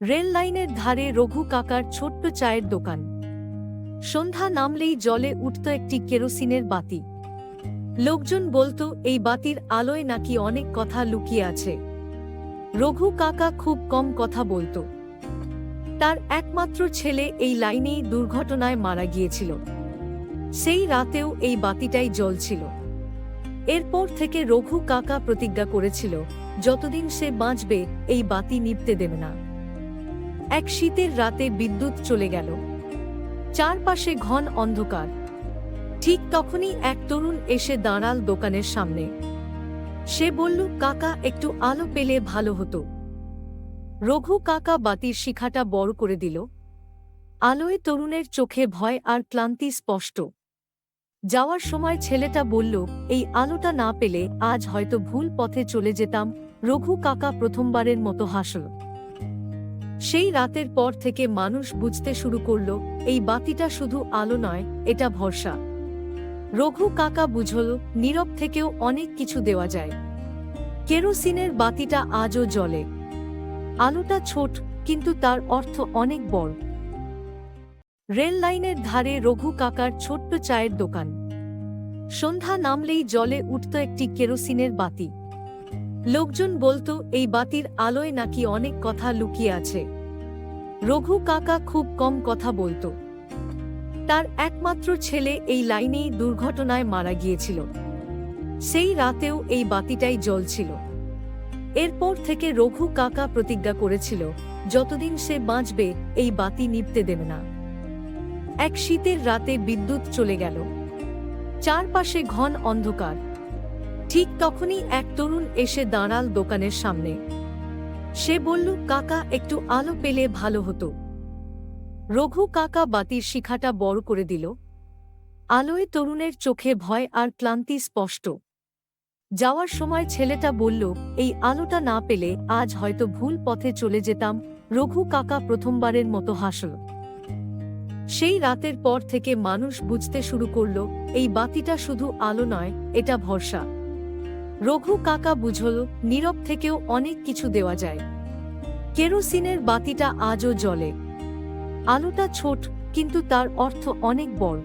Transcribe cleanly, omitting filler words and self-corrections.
Rail লাইনের ধারে রঘু কাকার ছোট্ট চায়ের দোকান। সন্ধ্যা নামলেই জ্বলে উঠত একটি কেরোসিনের বাতি। লোকজন বলতো এই বাতির আলোয় নাকি অনেক কথা লুকিয়ে আছে। রঘু কাকা খুব কম কথা বলতো। তার একমাত্র ছেলে এই লাইনেই দুর্ঘটনায় মারা গিয়েছিল। সেই রাতেও এই বাতিটাই জ্বলছিল। এরপর থেকে রঘু কাকা প্রতিজ্ঞা করেছিল, যতদিন সে বাঁচবে এই বাতি নিভতে দেবে না। এক শীতের রাতে বিদ্যুৎ চলে গেল। চারপাশে ঘন অন্ধকার। ঠিক তখনই এক তরুণ এসে দাঁড়াল দোকানের সামনে। সে বলল, কাকা, একটু আলো পেলে ভালো হতো। রঘু কাকা বাতির শিখাটা বড় করে দিল। আলোয় তরুণের চোখে ভয় আর ক্লান্তি স্পষ্ট। যাওয়ার সময় ছেলেটা বলল, এই আলোটা না পেলে আজ হয়তো ভুল পথে চলে যেতাম। রঘু কাকা প্রথমবারের মতো হাসল। সেই রাতের পর থেকে মানুষ বুঝতে শুরু করল, এই বাতিটা শুধু আলো নয়, এটা ভরসা। রঘু কাকা বুঝল, নীরব থেকেও অনেক কিছু দেওয়া যায়। কেরোসিনের বাতিটা আজও জ্বলে। আলোটা ছোট, কিন্তু তার অর্থ অনেক বড়। রেল লাইনের ধারে রঘু কাকার ছোট্ট চায়ের দোকান। সন্ধ্যা নামলেই জ্বলে উঠত একটি কেরোসিনের বাতি। লোকজন বলতো এই বাতির আলোয় নাকি অনেক কথা লুকিয়ে আছে। রঘু কাকা খুব কম কথা বলতো। তার একমাত্র ছেলে এই লাইনেই দুর্ঘটনায় মারা গিয়েছিল। সেই রাতেও এই বাতিটাই জ্বলছিল। এরপর থেকে রঘু কাকা প্রতিজ্ঞা করেছিল, যতদিন সে বাঁচবে এই বাতি নিভতে দেবে না। এক শীতের রাতে বিদ্যুৎ চলে গেল। চারপাশে ঘন অন্ধকার। ঠিক তখনই এক তরুণ এসে দাঁড়াল দোকানের সামনে। সে বলল, কাকা, একটু আলো পেলে ভালো হতো। রঘু কাকা বাতির শিখাটা বড় করে দিল। আলোয় তরুণের চোখে ভয় আর ক্লান্তি স্পষ্ট। যাওয়ার সময় ছেলেটা বলল, এই আলোটা না পেলে আজ হয়তো ভুল পথে চলে যেতাম। রঘু কাকা প্রথমবারের মতো হাসল। সেই রাতের পর থেকে মানুষ বুঝতে শুরু করল, এই বাতিটা শুধু আলো নয়, এটা ভরসা। রঘু কাকা বুঝল, নীরব থেকেও অনেক কিছু দেওয়া যায়। কেরোসিনের বাতিটা আজও জ্বলে। আলোটা ছোট, কিন্তু তার অর্থ অনেক বড়।